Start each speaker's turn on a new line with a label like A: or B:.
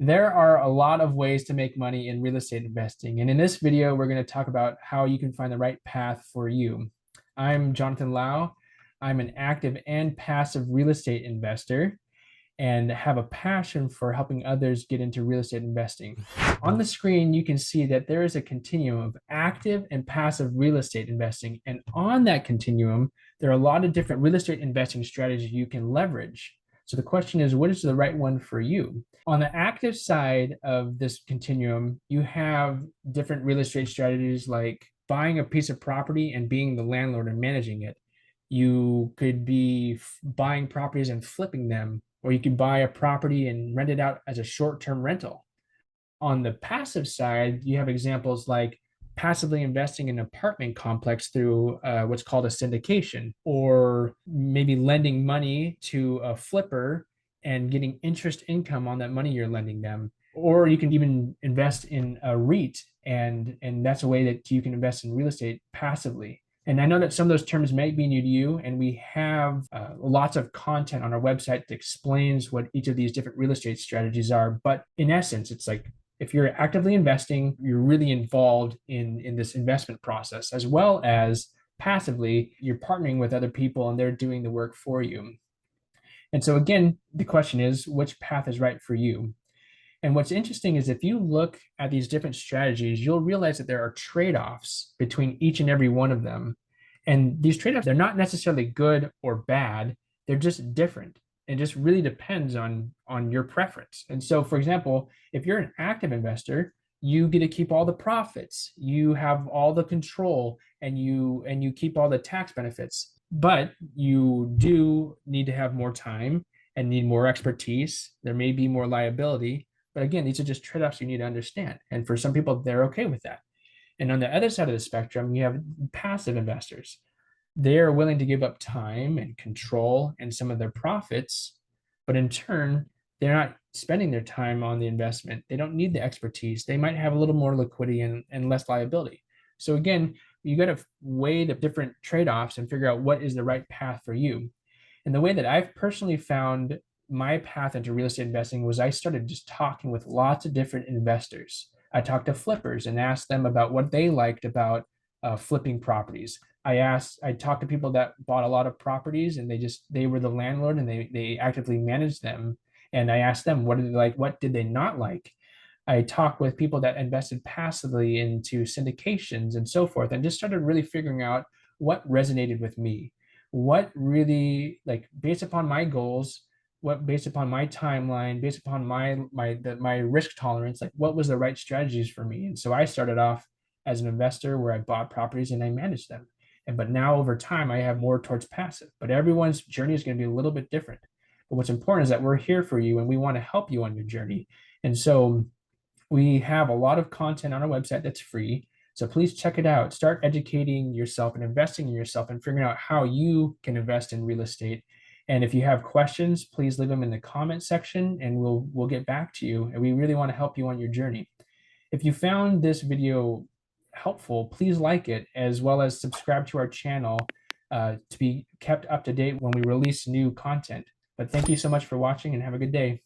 A: There are a lot of ways to make money in real estate investing. And in this video, we're going to talk about how you can find the right path for you. I'm Johnathan Lau. I'm an active and passive real estate investor and have a passion for helping others get into real estate investing. On the screen, you can see that there is a continuum of active and passive real estate investing. And on that continuum, there are a lot of different real estate investing strategies you can leverage. So the question is, what is the right one for you? On the active side of this continuum, you have different real estate strategies like buying a piece of property and being the landlord and managing it. You could be buying properties and flipping them, or you could buy a property and rent it out as a short-term rental. On the passive side, you have examples like passively investing in an apartment complex through what's called a syndication, or maybe lending money to a flipper and getting interest income on that money you're lending them. Or you can even invest in a REIT, and that's a way that you can invest in real estate passively. And I know that some of those terms may be new to you, and we have lots of content on our website that explains what each of these different real estate strategies are. But in essence, it's like if you're actively investing, you're really involved in this investment process, as well as passively, you're partnering with other people and they're doing the work for you. And so again, the question is, which path is right for you? And what's interesting is if you look at these different strategies, you'll realize that there are trade-offs between each and every one of them. And these trade-offs, they're not necessarily good or bad, they're just different. It just really depends on your preference. And so, for example, if you're an active investor, you get to keep all the profits, you have all the control, and you keep all the tax benefits. But you do need to have more time and need more expertise. There may be more liability. But again, these are just trade-offs you need to understand. And for some people, they're okay with that. And on the other side of the spectrum, you have passive investors. They're willing to give up time and control and some of their profits, but in turn, they're not spending their time on the investment. They don't need the expertise. They might have a little more liquidity and less liability. So again, you got to weigh the different trade-offs and figure out what is the right path for you. And the way that I've personally found my path into real estate investing was I started just talking with lots of different investors. I talked to flippers and asked them about what they liked about flipping properties. I talked to people that bought a lot of properties and they were the landlord and they actively managed them. And I asked them, what did they like? What did they not like? I talked with people that invested passively into syndications and so forth, and just started really figuring out what resonated with me, what really, like, based upon my goals, what based upon my timeline, based upon my risk tolerance, like what was the right strategies for me. And so I started off as an investor where I bought properties and I managed them. But now over time I have more towards passive. But everyone's journey is going to be a little bit different. But what's important is that we're here for you and we want to help you on your journey. And so we have a lot of content on our website that's free. So please check it out. Start educating yourself and investing in yourself and figuring out how you can invest in real estate. And if you have questions, please leave them in the comment section and we'll get back to you. And we really want to help you on your journey. If you found this video helpful, please like it, as well as subscribe to our channel to be kept up to date when we release new content. But thank you so much for watching and have a good day.